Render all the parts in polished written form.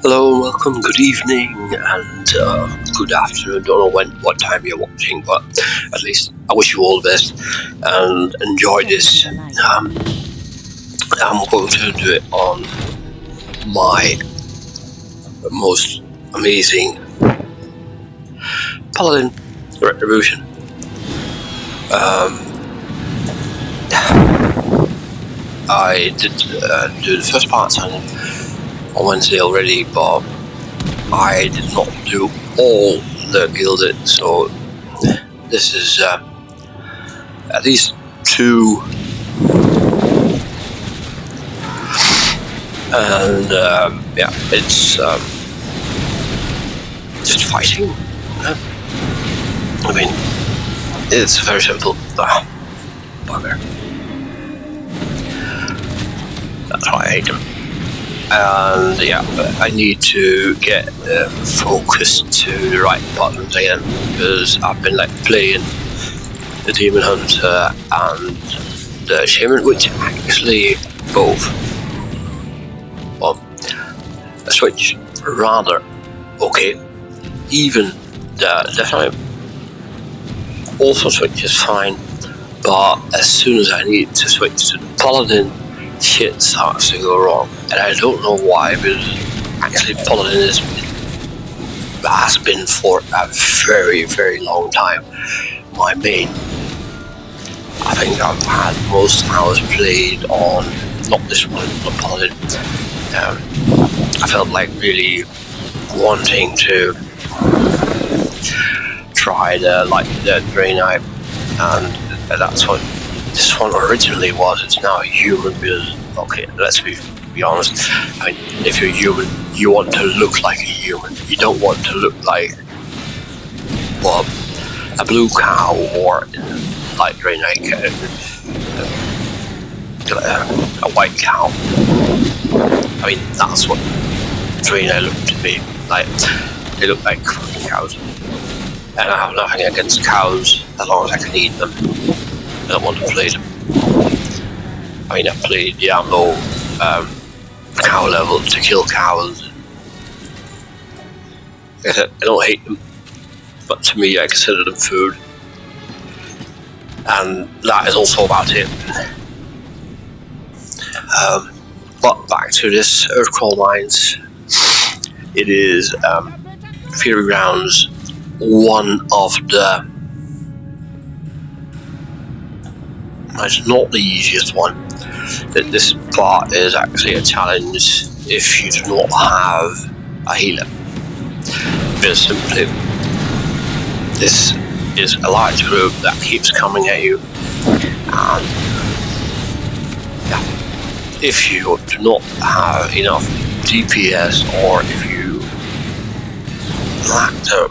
Hello, welcome, good evening, and good afternoon. Don't know what time you're watching, but at least I wish you all the best and enjoy this. I'm going to do it on my most amazing Paladin Retribution. I did do the first part on Wednesday already, but I did not do all the gilded, so this is at least two, and yeah, it's just fighting. I mean, it's very simple. Bugger. That's why I hate them. And yeah, I need to get focus to the right buttons again, because I've been like playing the Demon Hunter and the Shaman, which actually both a switch rather okay. Even the Death Knight also switches fine, but as soon as I need to switch to the Paladin, shit starts to go wrong, and I don't know why, because actually Paladin has been for a very, very long time my main. I think I've had most hours played on, not this one, but Paladin. I felt like really wanting to try the Grey Knight, and that's what this one originally was. It's now a human, because, okay, let's be honest, I mean, if you're human, you want to look like a human. You don't want to look like, well, a blue cow or like Grey Knight, a white cow. I mean, that's what Grey Knight looked to me like. They look like fucking cows. And I have nothing against cows as long as I can eat them. I don't want to play them. I mean, I've played Diablo cow level to kill cows. Like I said, I don't hate them, but to me I consider them food. And that is also about it. But back to this Earthcrawl mines. It is Fury Grounds, one of the... It's not the easiest one. This part is actually a challenge if you do not have a healer. Because simply, this is a large group that keeps coming at you, and yeah, if you do not have enough DPS, or if you lack the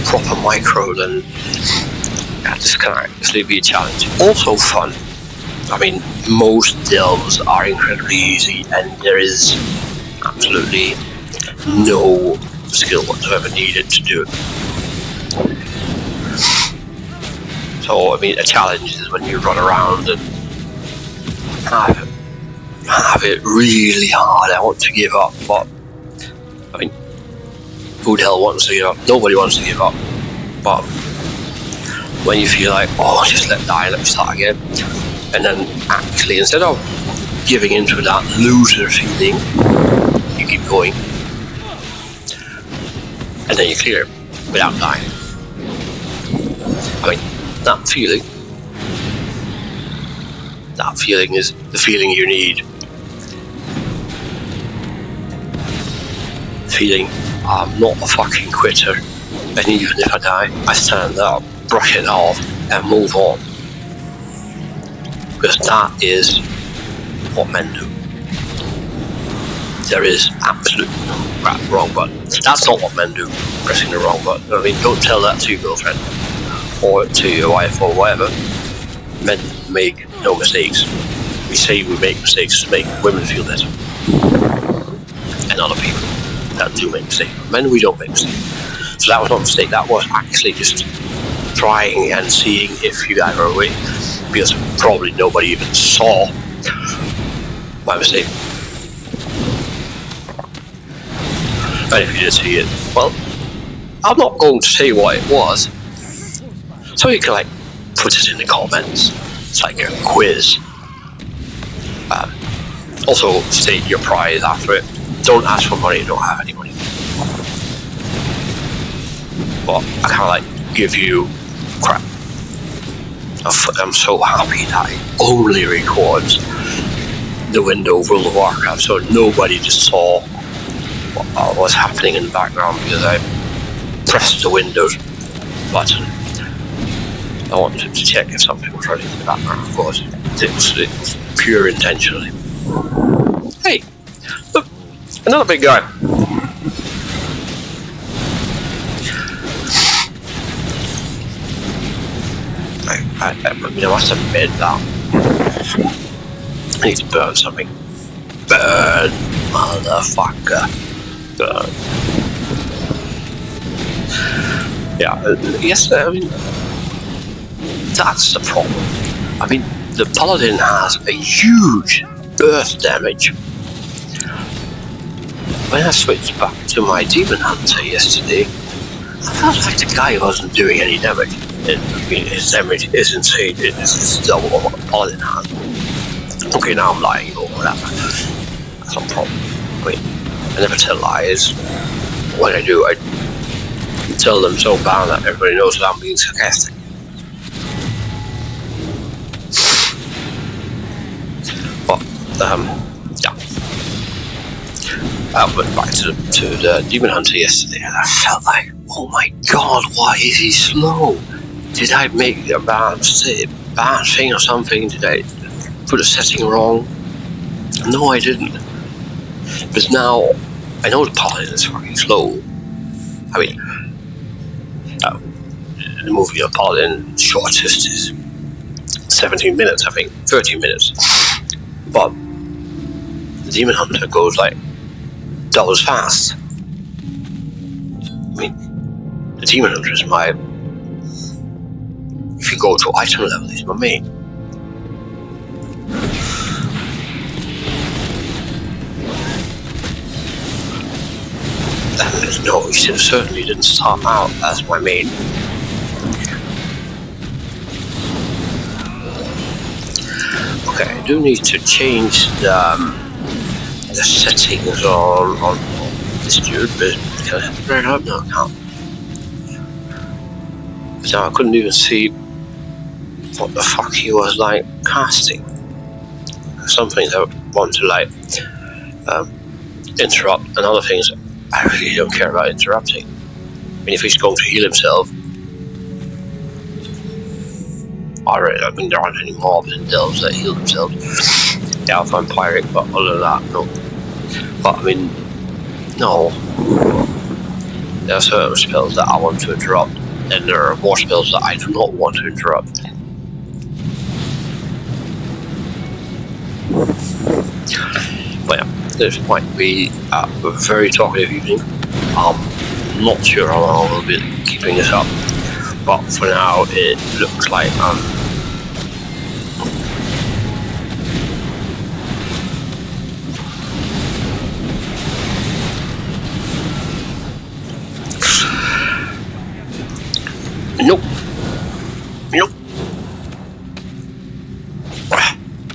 proper micro, then yeah, this can actually be a challenge. Also fun. I mean, most delves are incredibly easy, and there is absolutely no skill whatsoever needed to do it. So, I mean, a challenge is when you run around and have it really hard. I want to give up, but I mean, who the hell wants to give up? Nobody wants to give up. But when you feel like, oh, just let die, let me start again, and then actually, instead of giving into that loser feeling, you keep going, and then you clear it without dying. I mean, that feeling is the feeling you need. Feeling I'm not a fucking quitter, and even if I die, I stand up, brush it off, and move on. Because that is what men do. There is absolutely no wrong button. That's not what men do, pressing the wrong button. I mean, don't tell that to your girlfriend, or to your wife, or whatever. Men make no mistakes. We say we make mistakes to make women feel better. And other people that do make mistakes. Men, we don't make mistakes. So that was not a mistake, that was actually just trying and seeing if you guys were awake, because probably nobody even saw my mistake. And if you did see it, well, I'm not going to say what it was, so you can like put it in the comments. It's like a quiz. Also, state your prize after it. Don't ask for money, don't have any money. But I kind of like give you crap. I'm so happy that it only records the window of World of Warcraft, so nobody just saw what was happening in the background because I pressed the Windows button. I wanted to check if something was running in the background, of course. It was pure intentionally. Hey, look, another big guy. I must admit that I need to burn something. Burn, motherfucker. Burn. Yeah, yes, I mean, that's the problem. I mean, the Paladin has a huge earth damage. When I switched back to my Demon Hunter yesterday, I felt like the guy wasn't doing any damage. I mean, his damage is insane. It's double what the Paladin has. Okay, now I'm lying or whatever. That's not a problem. I mean, I never tell lies. When I do, I tell them so bad that everybody knows that I'm being sarcastic. But, yeah. I went back to the Demon Hunter yesterday and I felt like, oh my god, why is he slow? Did I make a bad thing or something? Did I put a setting wrong? No, I didn't. But now, I know the Paladin is fucking slow. I mean, the movie of Paladin shortest is 17 minutes, I think, 13 minutes. But the Demon Hunter goes like double as fast. I mean, the Demon Hunter is my, if you go to item level, he's my main. And no, he certainly didn't start out as my main. Okay, I do need to change the settings on this dude, but can I bring it up? No, I can't. So I couldn't even see what the fuck he was like casting. Some things I want to like interrupt, and other things I really don't care about interrupting. I mean, if he's going to heal himself, alright, I mean, there aren't any mobs and delves that heal themselves. Yeah, if I'm pirate, but other than that, no. But I mean, no. There are certain spells that I want to interrupt, and there are more spells that I do not want to interrupt. But yeah, this might be a very talkative evening. I'm not sure how long I will be keeping this up, but for now it looks like nope. Nope.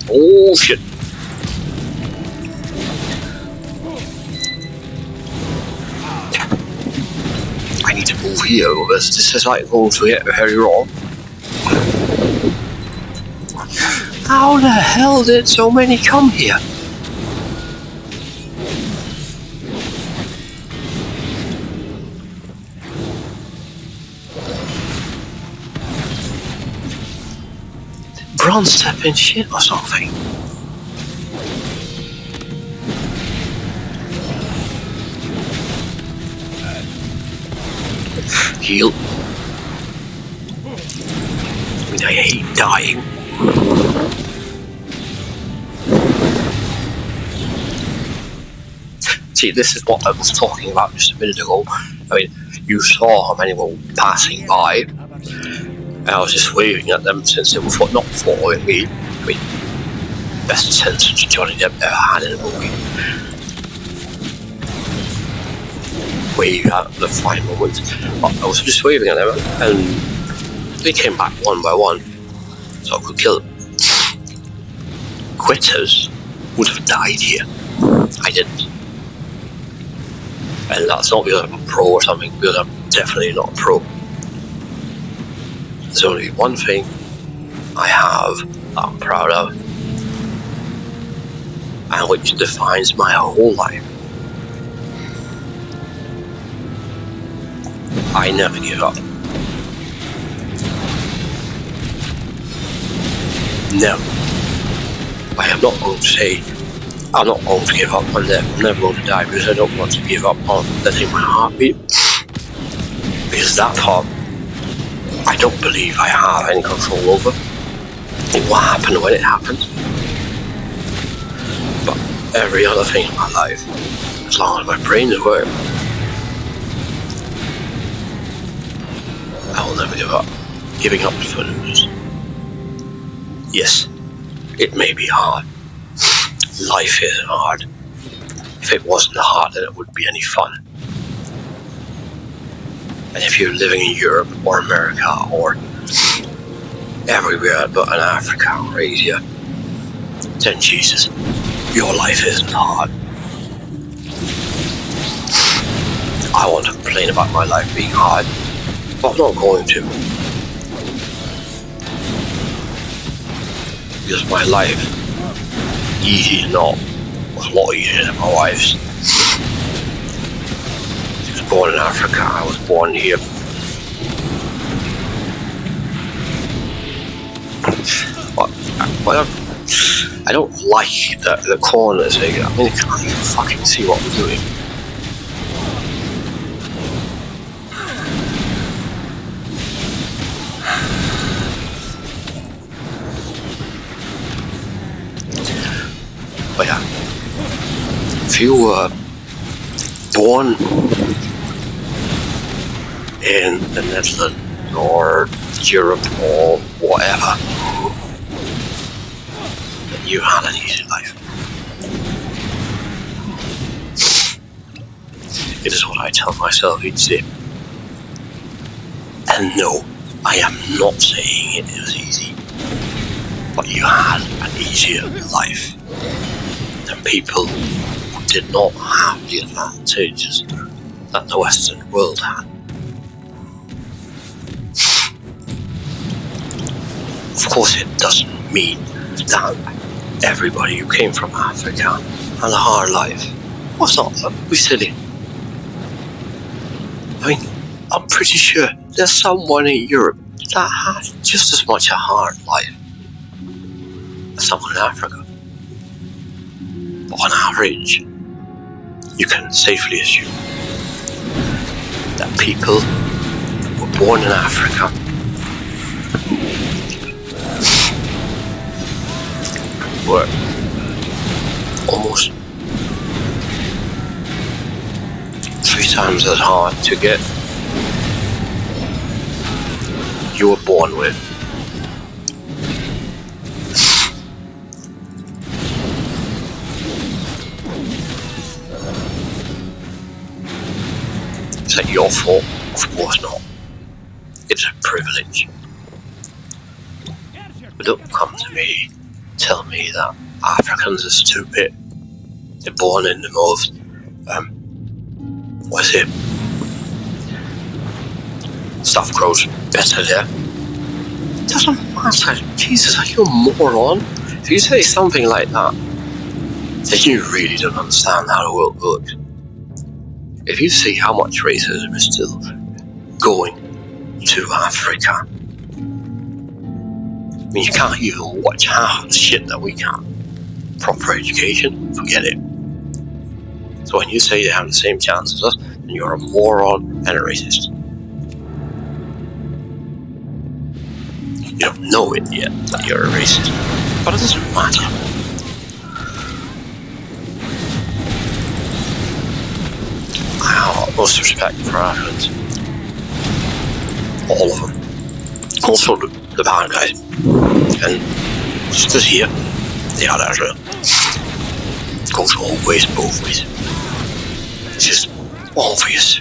Oh shit. I need to move here, because this is like going to get very wrong. How the hell did so many come here? Bronze step in shit or something. Heal. I mean, I hate dying. See, this is what I was talking about just a minute ago. I mean, you saw how many were passing by. And I was just waving at them since they were not following me. I mean, best sentence Johnny Depp ever had in a movie. wave at the fine moment. I was just waving at them, and they came back one by one, so I could kill them. Quitters would have died here. I didn't. And that's not because I'm a pro or something, because I'm definitely not a pro. There's only one thing I have that I'm proud of, and which defines my whole life. I never give up. Never. I am not going to say I'm not going to give up on them. I'm never going to die, because I don't want to give up on letting my heart beat. Because that part, I don't believe I have any control over. What happened when it happened. But every other thing in my life, as long as my brain is working, I will never give up. Giving up is for losers. Yes, it may be hard. Life is hard. If it wasn't hard, then it wouldn't be any fun. And if you're living in Europe or America or everywhere but in Africa or Asia, then Jesus, your life isn't hard. I want to complain about my life being hard, but I'm not going to. Because my life, easy or not, was a lot easier than my wife's. She was born in Africa, I was born here. But I don't like the corners. I mean, I can't even fucking see what we're doing. But yeah, if you were born in the Netherlands or Europe or whatever, then you had an easy life. It is what I tell myself each day. And no, I am not saying it is easy, but you had an easier life than people who did not have the advantages that the Western world had. Of course, it doesn't mean that everybody who came from Africa had a hard life. What's not? We're silly. I mean, I'm pretty sure there's someone in Europe that had just as much a hard life as someone in Africa. But on average, you can safely assume that people who were born in Africa were almost 3 times as hard to get you were born with. Is that your fault? Of course not. It's a privilege. But don't come to me, tell me that Africans are stupid. They're born in the most, stuff grows better there. It doesn't matter. Jesus, are you a moron? If you say something like that, then you really don't understand how the world works. If you see how much racism is still going to Africa, I mean, you can't even watch half the shit that we can. Proper education, forget it. So when you say they have the same chance as us, then you're a moron and a racist. You don't know it yet that you're a racist, but it doesn't matter. I have utmost respect for Africans. All of them. Also the bad guys. And just because here, they are Israel. It goes all ways, both ways. It's just obvious.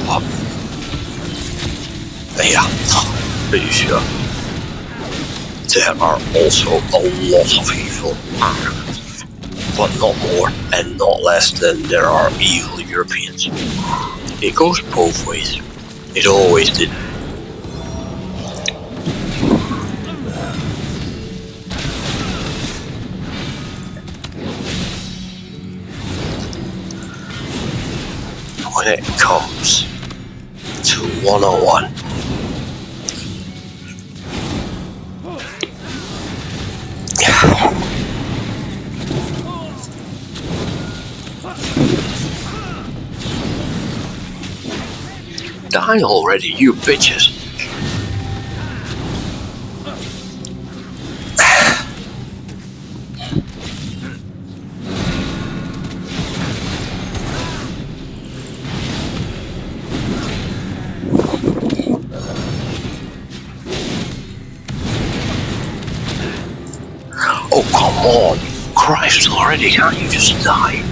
What? Yeah, pretty sure there are also a lot of evil Americans, but not more and not less than there are evil Europeans. It goes both ways. It always did. When it comes to 101, die already, you bitches. Oh, come on. Christ already, can't you just die?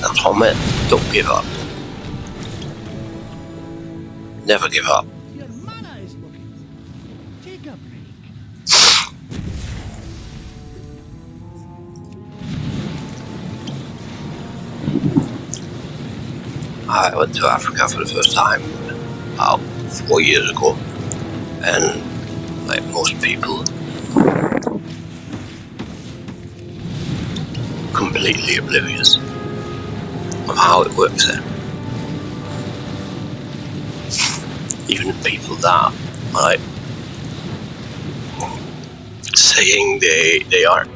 That's what I meant. Don't give up. Never give up. Your mana is looking. Take a break. I went to Africa for the first time about 4 years ago, and like most people, completely oblivious of how it works there. Even the people that are like saying they aren't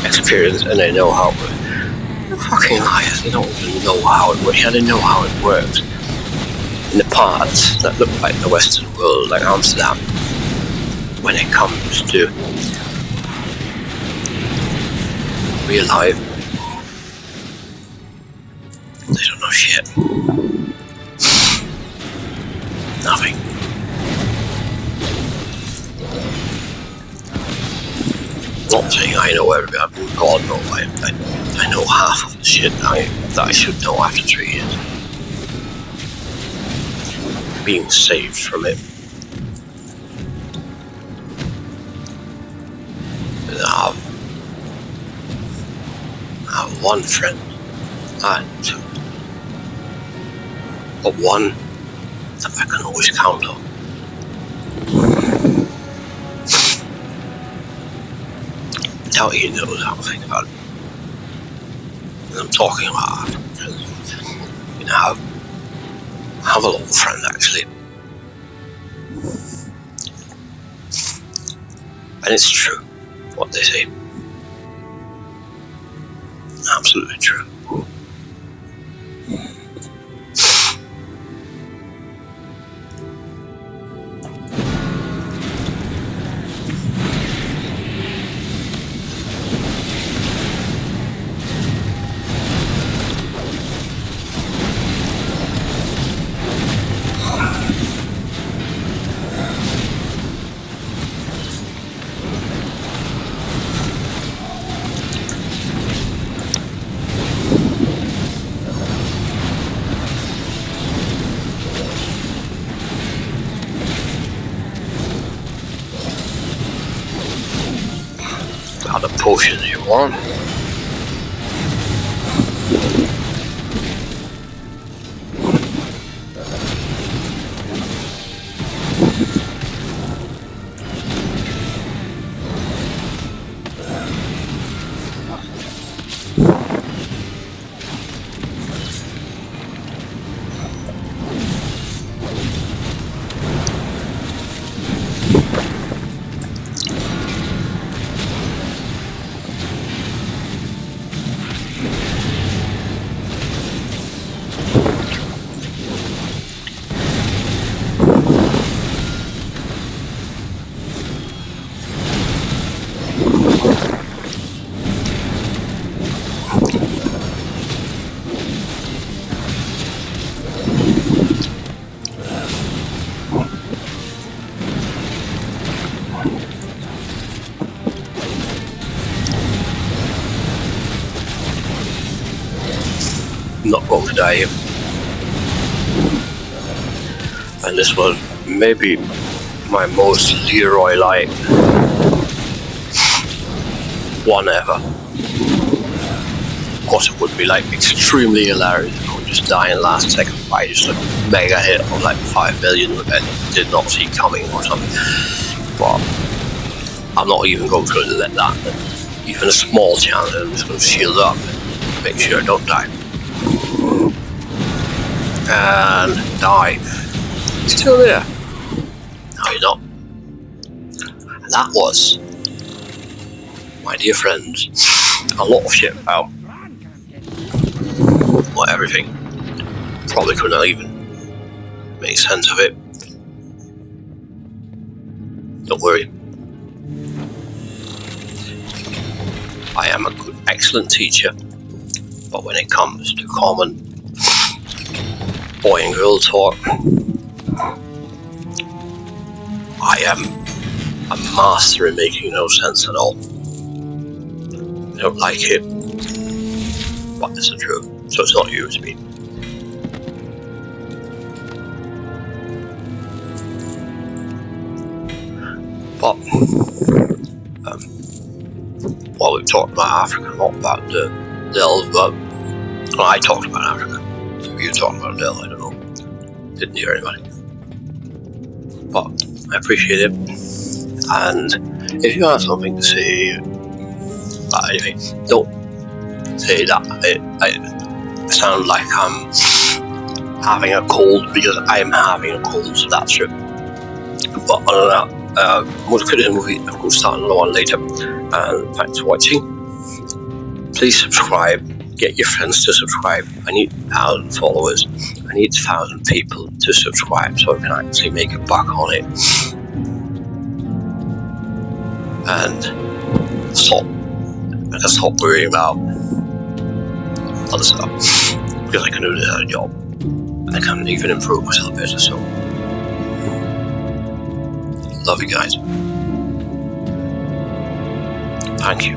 experienced and they know how it works. They're fucking liars. They don't even know how it works. Yeah, they know how it works in the parts that look like the Western world, like Amsterdam. When it comes to real life, they don't know shit. Nothing. Not saying I know everything. God no, I know half of the shit that I should know after 3 years. Being saved from it. And I have one friend, and two, but one that I can always count on. How he knows how to think about it. And I'm talking about African friends. You know, I have a little friend actually. And it's true what they say. Absolutely true. Got the potions you want. not going to die here. And this was maybe my most Leroy-like one ever. Of course, it would be like extremely hilarious if I would just die in last second by just a mega hit of like 5 million and did not see coming or something. But I'm not even going to let that, even a small chance. I'm just going to shield up and make sure I don't die. And die. Still there. No, you're not. And that was, my dear friends, a lot of shit about. Well, everything. Probably couldn't even make sense of it. Don't worry. I am a good, excellent teacher, but when it comes to common boy and girl talk, I am a master in making no sense at all. I don't like it, but it's the truth, so it's not you, it's me. But while we've talked about Africa, not about the elves, but well, I talked about Africa. You talked about the elves, I don't know. Didn't hear anybody. But I appreciate it. And if you have something to say, but anyway, don't say that I sound like I'm having a cold, because I am having a cold, so that's true. But other than that, I'm going to cut it in a movie. I'm going to start another one later. And thanks for watching. Please subscribe. Get your friends to subscribe. I need 1,000 followers. I need 1,000 people to subscribe so I can actually make a buck on it. And stop worrying about other stuff, because I can do this at a job. I can even improve myself better, so love you guys. Thank you.